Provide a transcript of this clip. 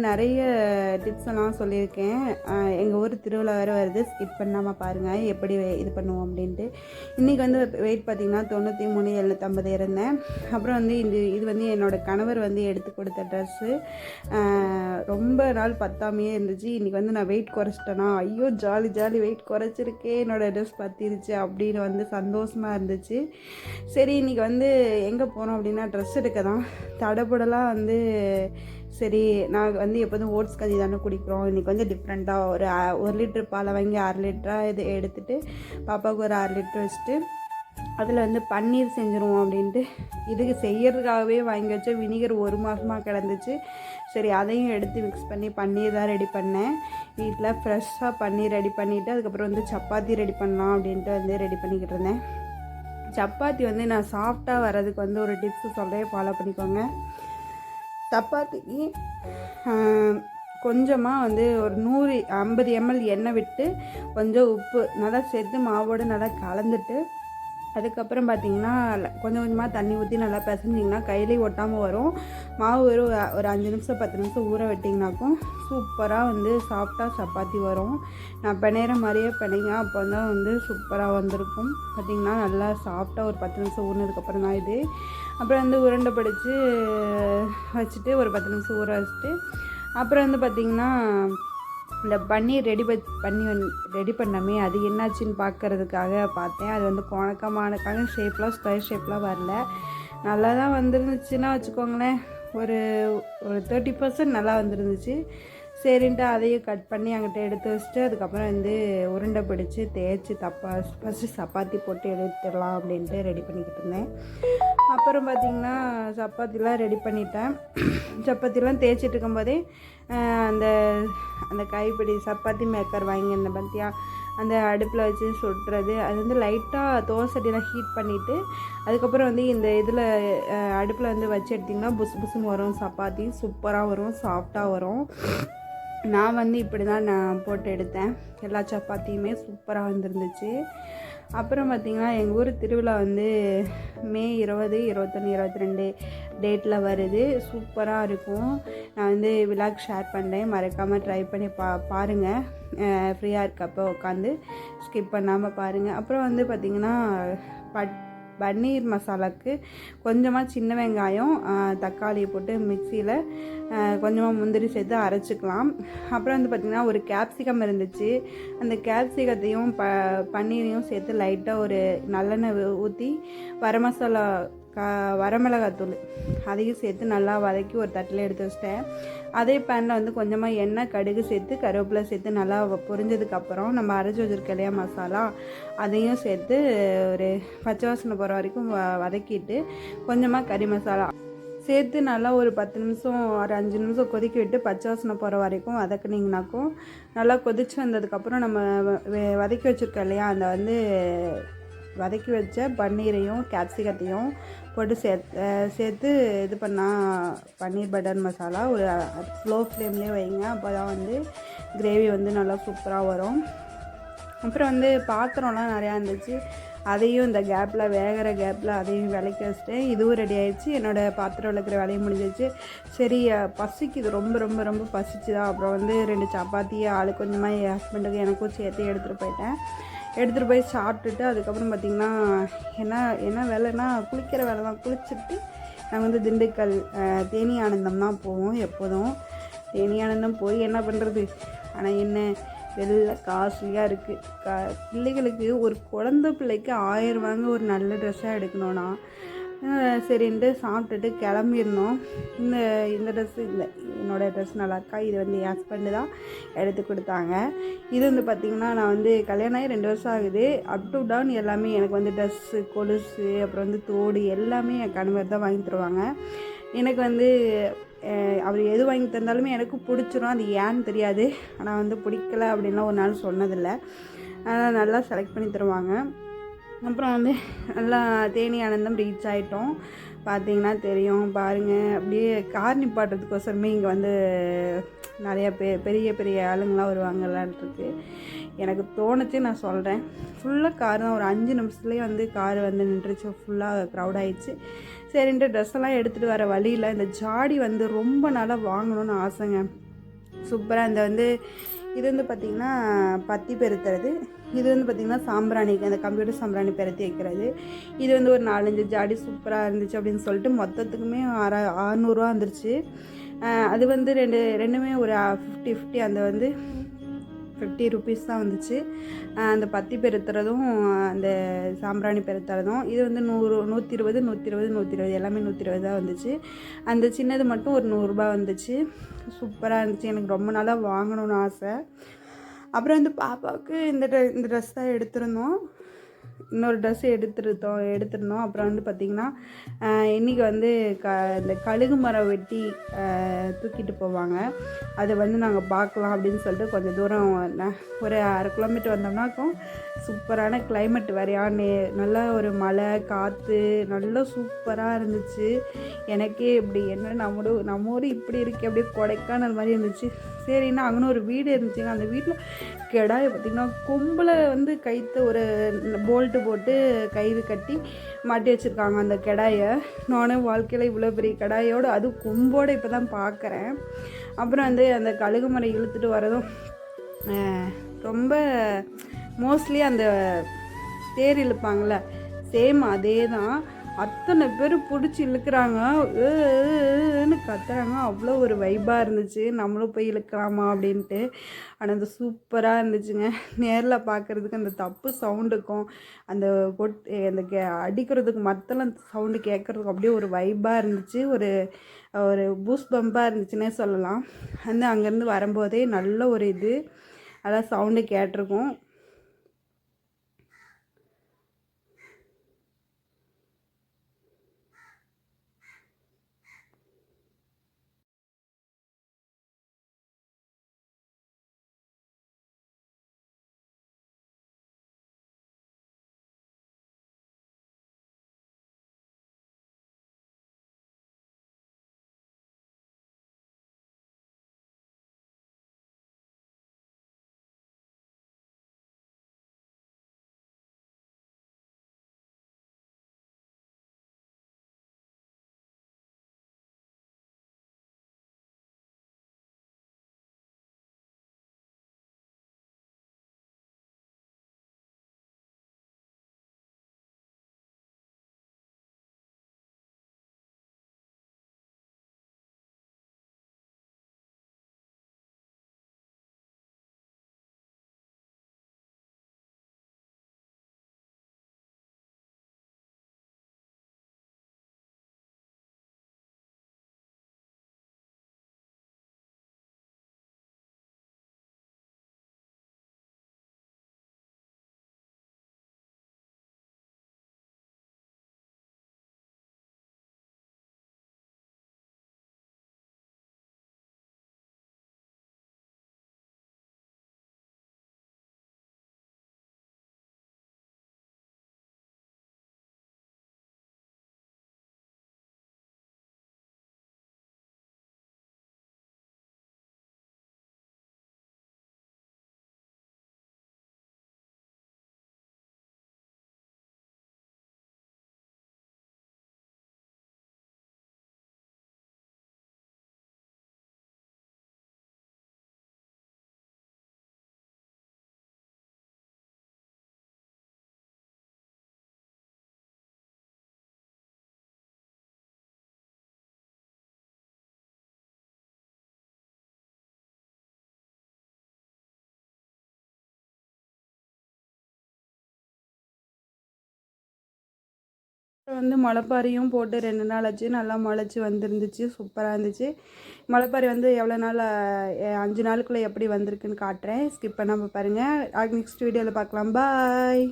நிறைய டிப்ஸ் எல்லாம் சொல்லியிருக்கேன். எங்கள் ஊர் திருவிழா வேறு வருது, ஸ்கிப் பண்ணாமல் பாருங்கள் எப்படி இது பண்ணுவோம் அப்படின்ட்டு. இன்றைக்கி வந்து வெயிட் பார்த்திங்கன்னா 93,750 இருந்தேன். அப்புறம் வந்து இது வந்து என்னோடய கணவர் வந்து எடுத்து கொடுத்த ட்ரெஸ்ஸு. ரொம்ப நாள் பத்தாமையே இருந்துச்சு. இன்றைக்கி வந்து நான் வெயிட் குறைச்சிட்டேன்னா, ஐயோ ஜாலி வெயிட் குறைச்சிருக்கே, என்னோடய ட்ரெஸ் பற்றிருச்சு அப்படின்னு வந்து சந்தோஷமாக இருந்துச்சு. சரி இன்றைக்கி வந்து எங்கே போனோம் அப்படின்னா ட்ரெஸ் எடுக்க தான். தடபுடலாம் வந்து சரி நாங்கள் வந்து எப்போதும் ஓட்ஸ் கஞ்சி தானே குடிக்கிறோம், இன்றைக்கி வந்து டிஃப்ரெண்ட்டாக ஒரு லிட்டர் பாலை வாங்கி 1/2 லிட்டராக இது எடுத்துகிட்டு பாப்பாவுக்கு ஒரு 1/2 லிட்டர் வச்சுட்டு அதில் வந்து பன்னீர் செஞ்சுருவோம் அப்படின்ட்டு இதுக்கு செய்யறதுக்காகவே வாங்கி வச்ச வினிகர் 1 மாதமாக கிடந்துச்சு. சரி அதையும் எடுத்து மிக்ஸ் பண்ணி பன்னீர் தான் ரெடி பண்ணேன். வீட்டில் ஃப்ரெஷ்ஷாக பன்னீர் ரெடி பண்ணிவிட்டு அதுக்கப்புறம் வந்து சப்பாத்தி ரெடி பண்ணலாம் அப்படின்ட்டு வந்து ரெடி பண்ணிக்கிட்டு இருந்தேன். சப்பாத்தி வந்து நான் சாஃப்டாக வர்றதுக்கு வந்து ஒரு டிப்ஸு சொல்கிறேன், ஃபாலோ பண்ணிக்கோங்க. சப்பாத்திக்கு கொஞ்சமாக வந்து ஒரு 150 ml எண்ணெய் விட்டு கொஞ்சம் உப்பு நல்லா சேர்த்து மாவோடு நல்லா கலந்துட்டு அதுக்கப்புறம் பார்த்திங்கன்னா கொஞ்சம் கொஞ்சமாக தண்ணி ஊற்றி நல்லா பிசைஞ்சிங்கன்னா கையிலே ஒட்டாமல் வரும். மாவு ஒரு 5 நிமிஷம் 10 நிமிஷம் ஊற விட்டிங்கனாக்கும் சூப்பராக வந்து சாஃப்டாக சப்பாத்தி வரும். நான் பிணையிற மாதிரியே பிணைங்க, அப்போ தான் வந்து சூப்பராக வந்திருக்கும். பார்த்திங்கன்னா நல்லா சாஃப்டாக ஒரு 10 நிமிஷம் ஊறினதுக்கப்புறம் தான் இது. அப்புறம் வந்து உருண்டை பிடிச்சி வச்சுட்டு ஒரு 10 நிமிஷம் ஊற வச்சுட்டு அப்புறம் வந்து பார்த்திங்கன்னா இந்த பன்னீர் ரெடி பண்ணாமே அது என்னாச்சுன்னு பார்க்குறதுக்காக பார்த்தேன். அது வந்து கோணக்கமானக்காக ஷேப்லாம் ஸ்கொயர் ஷேப்லாம் வரல, நல்லா தான் வந்துருந்துச்சுன்னா வச்சுக்கோங்களேன். ஒரு 30% நல்லா வந்துருந்துச்சு. சரின்ட்டு அதையும் கட் பண்ணி அங்கிட்ட எடுத்து வச்சுட்டு அதுக்கப்புறம் வந்து உருண்டை பிடிச்சி தேய்ச்சி ஃபஸ்ட்டு சப்பாத்தி போட்டு எடுத்துடலாம் அப்படின்ட்டு ரெடி பண்ணிக்கிட்டு இருந்தேன். அப்புறம் பார்த்திங்கன்னா சப்பாத்திலாம் ரெடி பண்ணிட்டேன். சப்பாத்திலாம் தேய்ச்சிட்டு இருக்கும்போதே அந்த கைப்பிடி சப்பாத்தி மேக்கர் வாங்கியிருந்தேன் பார்த்தியா, அந்த அடுப்பில் வச்சு சுட்டுறது. அது வந்து லைட்டாக தோசைலாம் ஹீட் பண்ணிவிட்டு அதுக்கப்புறம் வந்து இந்த இதில் அடுப்பில் வந்து வச்சு எடுத்திங்கன்னா புசுன்னு வரும், சப்பாத்தி சூப்பராக வரும், சாஃப்டாக வரும். நான் வந்து இப்படி தான் நான் போட்டு எடுத்தேன். எல்லா சப்பாத்தியுமே சூப்பராக வந்துருந்துச்சு. அப்புறம் பார்த்திங்கன்னா எங்கள் ஊர் திருவிழா வந்து மே 20, 21, 22 டேட்டில் வருது. சூப்பராக இருக்கும். நான் வந்து விலாக் ஷேர் பண்ணுறேன், மறக்காமல் ட்ரை பண்ணி பாருங்கள். ஃப்ரீயாக இருக்கப்போ உட்காந்து ஸ்கிப் பண்ணாமல் பாருங்கள். அப்புறம் வந்து பார்த்திங்கன்னா பன்னீர் மசாலாவுக்கு கொஞ்சமாக சின்ன வெங்காயம் தக்காளி போட்டு மிக்சியில் கொஞ்சமாக முந்திரி சேர்த்து அரைச்சிக்கலாம். அப்புறம் வந்து பார்த்திங்கன்னா ஒரு கேப்சிகம் இருந்துச்சு, அந்த கேப்சிகத்தையும் பன்னீரையும் சேர்த்து லைட்டாக ஒரு நல்லெண்ணெய் ஊற்றி வரமிளகாத்தூள் அதையும் சேர்த்து நல்லா வதக்கி ஒரு தட்டில் எடுத்து வச்சிட்டேன். அதே பேனில் வந்து கொஞ்சமாக எண்ணெய் கடுகு சேர்த்து கருவேப்பிலை சேர்த்து நல்லா பொரிஞ்சதுக்கப்புறம் நம்ம அரைச்சி வச்சுருக்க இல்லையா மசாலா அதையும் சேர்த்து ஒரு பச்சை வாசனை போகிற வரைக்கும் வதக்கிட்டு கொஞ்சமாக கறி மசாலா சேர்த்து நல்லா ஒரு 10 நிமிஷம் ஒரு 5 நிமிஷம் கொதிக்க விட்டு பச்சை வாசனை போகிற வரைக்கும் வதக்குனிங்கனாக்கும் நல்லா கொதிச்சு வந்ததுக்கப்புறம் நம்ம வதக்கி வச்சுருக்கோம் இல்லையா அந்த வந்து வதக்கி வச்ச பன்னீரையும் கேப்சிகத்தையும் போட்டு சேர்த்து இது பண்ணால் பன்னீர் பட்டர் மசாலா ஒரு ஸ்லோ ஃப்ளேம்லேயே வைங்க, அப்போ தான் வந்து கிரேவி வந்து நல்லா சூப்பராக வரும். அப்புறம் வந்து பாத்திரம்லாம் நிறையா இருந்துச்சு, அதையும் இந்த வேகிற கேப்பில் அதையும் விளக்கி வச்சுட்டேன். இதுவும் ரெடி ஆகிடுச்சு. என்னோடய பாத்திரம் விளக்குற வேலையும் முடிஞ்சிச்சு. சரி பசிக்குது, ரொம்ப ரொம்ப ரொம்ப பசிச்சுதான். அப்புறம் வந்து 2 சப்பாத்தி ஆளு கொஞ்சமாக என் ஹஸ்பண்டுக்கு எனக்கும் சேர்த்து எடுத்துகிட்டு போய் சாப்பிட்டுட்டு அதுக்கப்புறம் பார்த்திங்கன்னா என்ன வேலைன்னா குளிக்கிற வேலை தான். குளிச்சுட்டு நாங்கள் வந்து திண்டுக்கல் தேனி ஆனந்தம் தான் போவோம் எப்போதும். தேனி ஆனந்தம் போய் என்ன பண்ணுறது, ஆனால் என்ன வெளில காஸ்ட்லியாக இருக்குது. பிள்ளைகளுக்கு ஒரு குழந்தை பிள்ளைக்கு 1000 ரூபாங்க ஒரு நல்ல ட்ரெஸ்ஸாக எடுக்கணும்னா சரின்ட்டு சாப்பிட்டுட்டு கிளம்பிடணும். இந்த ட்ரெஸ்ஸு இல்லை, என்னோடய ட்ரெஸ் நல்லாயிருக்கா, இது வந்து என் ஹஸ்பண்டு தான் எடுத்து கொடுத்தாங்க. இது வந்து பார்த்திங்கன்னா நான் வந்து கல்யாணம் ஆகி 2 வருஷம் ஆகுது. அப் டு டவுன் எல்லாமே எனக்கு வந்து ட்ரெஸ்ஸு கொலுசு அப்புறம் வந்து தோடு எல்லாமே என் கணவர் தான் வாங்கி தருவாங்க. எனக்கு வந்து அவர் எது வாங்கி தந்தாலுமே எனக்கு பிடிச்சிரும், அது ஏன்னு தெரியாது. ஆனால் வந்து பிடிக்கல அப்படின்லாம் ஒரு நாள் சொன்னதில்லை. அதனால் நல்லா செலக்ட் பண்ணி தருவாங்க. அப்புறம் வந்து நல்லா தேனி ஆனந்தம் ரீச் ஆகிட்டோம். பார்த்திங்கன்னா தெரியும் பாருங்கள், அப்படியே கார் நிப்பாட்டுறதுக்கோசரமே இங்கே வந்து நிறையா பெரிய பெரிய ஆளுங்களாம் வருவாங்கலான்ட்டுருக்கு. எனக்கு தோணுச்சு, நான் சொல்கிறேன். ஃபுல்லாக கார் தான், ஒரு 5 நிமிஷத்துலேயே வந்து கார் வந்து நின்றுச்சு, ஃபுல்லாக க்ரௌட் ஆகிடுச்சு. சரின்ட்டு ட்ரெஸ்ஸெல்லாம் எடுத்துகிட்டு வர வழியில் இந்த ஜாடி வந்து ரொம்ப நாளாக வாங்கணும்னு ஆசைங்க. சூப்பராக இந்த வந்து இது வந்து பார்த்திங்கன்னா பத்தி பெருத்துறது, இது வந்து பார்த்திங்கன்னா சாம்பிராணிக்கு அந்த கம்ப்யூட்டர் சாம்பிராணி பெருத்தி வைக்கிறது. இது வந்து ஒரு 4-5 ஜாடி சூப்பராக இருந்துச்சு அப்படின்னு சொல்லிட்டு மொத்தத்துக்குமே 600 வந்துருச்சு. அது வந்து ரெண்டுமே ஒரு 50-50 அந்த வந்து 50 ருபீஸ் தான் வந்துச்சு. அந்த பத்தி பெருத்துறதும் அந்த சாம்பிராணி பெருத்துறதும். இது வந்து 100, 120, 120, 120 எல்லாமே 120 தான் வந்துச்சு. அந்த சின்னது மட்டும் ஒரு 100 ரூபா வந்துச்சு. சூப்பராக இருந்துச்சு. எனக்கு ரொம்ப நாளாக வாங்கணும்னு ஆசை. அப்புறம் வந்து பாப்பாவுக்கு இந்த ட்ரெஸ் தான் எடுத்திருந்தோம். இன்னொரு ட்ரெஸ் எடுத்திருந்தோம். அப்புறம் வந்து பார்த்திங்கன்னா இன்றைக்கி வந்து இந்த கழுகு மரம் வெட்டி தூக்கிட்டு போவாங்க. அதை வந்து நாங்கள் பார்க்கலாம் அப்படின்னு சொல்லிட்டு கொஞ்சம் தூரம் ஒரு 1/2 கிலோமீட்டர் வந்தோம்னாக்கும் சூப்பரான கிளைமேட் வேறையா, நல்லா ஒரு மழை காற்று நல்லா சூப்பராக இருந்துச்சு. எனக்கே இப்படி என்ன நம்ம ஊர் இப்படி இருக்கு, அப்படியே கொடைக்கானல் மாதிரி இருந்துச்சு. சரின்னா அங்கே ஒரு வீடு இருந்துச்சுங்க. அந்த வீட்டில் கிடாயை பார்த்திங்கன்னா கொம்பில் வந்து கைத்து ஒரு போல்ட்டு போட்டு கயிறு கட்டி மாட்டி வச்சுருக்காங்க அந்த கிடாயை. நானும் வாழ்க்கையில் இவ்வளோ பெரிய கிடாயோடு அது கொம்போடு இப்போ தான் பார்க்குறேன். அப்புறம் வந்து அந்த கழுகு மரம் இழுத்துட்டு வரதும் ரொம்ப மோஸ்ட்லி அந்த தேர் இழுப்பாங்கள சேம் அதே தான். அத்தனை பேர் பிடிச்சி இழுக்கிறாங்கன்னு கத்துறாங்க. அவ்வளோ ஒரு வைப்பாக இருந்துச்சு. நம்மளும் போய் இழுக்கலாமா அப்படின்ட்டு. ஆனால் அது சூப்பராக இருந்துச்சுங்க. நேரில் பார்க்குறதுக்கு அந்த தப்பு சவுண்டுக்கும் அந்த அந்த அடிக்கிறதுக்கு மற்றெல்லாம் சவுண்டு கேட்குறதுக்கு அப்படியே ஒரு வைப்பாக இருந்துச்சு. ஒரு பூஸ் பம்பாக இருந்துச்சுன்னே சொல்லலாம். வந்து அங்கேருந்து வரும்போதே நல்ல ஒரு அதான் சவுண்டு கேட்டிருக்கும். வந்து முளைப்பாரியும் போட்டு 2 நாள் ஆச்சு. நல்லா முளைச்சி வந்துருந்துச்சு. சூப்பராக இருந்துச்சு. முளைப்பாரி வந்து எவ்வளோ நாள் 5 நாளுக்குள்ளே எப்படி வந்திருக்குன்னு காட்டுறேன். ஸ்கிப் பண்ணாமல் பாருங்கள். நெக்ஸ்ட் வீடியோவில் பார்க்கலாம். பாய்.